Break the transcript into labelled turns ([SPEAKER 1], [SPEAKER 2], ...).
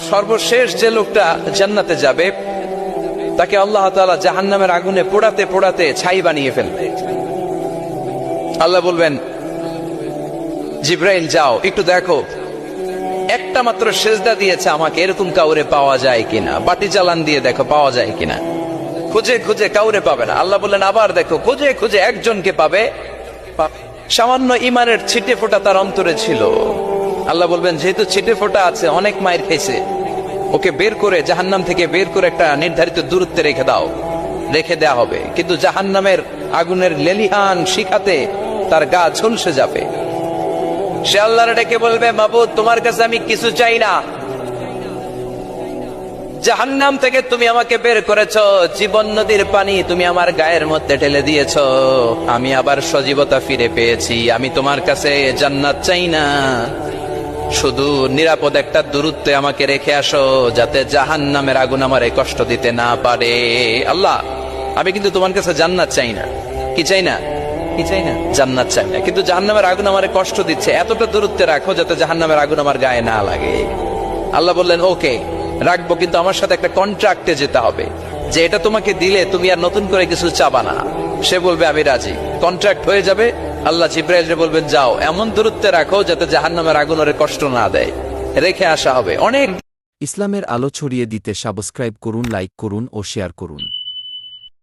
[SPEAKER 1] সর্বশেষ যে লোকটা জান্নাতে যাবে তাকে আল্লাহ তাআলা জাহান্নামের আগুনে পোড়াতে পোড়াতে ছাই বানিয়ে ফেলবে। আল্লাহ বলবেন, জিব্রাইল যাও একটু দেখো, একটা মাত্র সেজদা দিয়েছে আমাকে, এরকম কাউরে পাওয়া যায় কিনা। বাতি জ্বালান দিয়ে দেখো পাওয়া যায় কিনা। খুঁজে খুঁজে কাউরে পাবে না। আল্লাহ বললেন আবার দেখো, খুঁজে খুঁজে একজনকে পাবে। সামান্য ইমানের ছিটে ফোঁটা তার অন্তরে ছিল। আল্লাহ বলবেন, যেহেতু ছিটে ফোঁটা আছে, অনেক মায়ের খেয়েছে, ওকে বের করে জাহান্নাম থেকে বের করে একটা নির্ধারিত দূরত্বে রেখে দাও। রেখে দেয়া হবে, কিন্তু জাহান্নামের আগুনের লেলিহান শিখাতে তার গা ঝলসে যাবে। সে আল্লাহর ডেকে বলবে, মাবুদ তোমার কাছে আমি কিছু চাই না, জাহান্নাম থেকে তুমি আমাকে বের করেছো, জীবন নদীর পানি তুমি আমার গায়ের মধ্যে ঢেলে দিয়েছো, আমি আবার সজীবতা ফিরে পেয়েছি। আমি তোমার কাছে জান্নাত চাই না, শুধু নিরাপদ একটা দূরত্বে আমাকে রেখে আসো, যাতে জাহান্নামের আগুন আমারে কষ্ট দিতে না পারে। আল্লাহ, আমি কিন্তু তোমার কাছে জান্নাত চাই না। কি চাই না? কি চাই না? জান্নাত চাই না, কিন্তু জাহান্নামের আগুন আমারে কষ্ট দিচ্ছে, এতটা দূরত্বে রাখো যাতে জাহান্নামের আগুন আমার গায়ে না লাগে। আল্লাহ বললেন, ওকে রাখবো, কিন্তু আমার সাথে একটা কন্ট্রাক্টে যেতে হবে, যে এটা তোমাকে দিলে তুমি আর নতুন করে কিছু চাবা না। সে বলবে আমি রাজি, কন্ট্রাক্ট হয়ে যাবে। আল্লাহ জিব্রাইলকে বলবেন, যাও এমন দূরত্বে রাখো যাতে জাহান্নামের আগুন ওরে কষ্ট না দেয়। রেখে আসা হবে। অনেক
[SPEAKER 2] ইসলামের আলো ছড়িয়ে দিতে সাবস্ক্রাইব করুন, লাইক করুন ও শেয়ার করুন।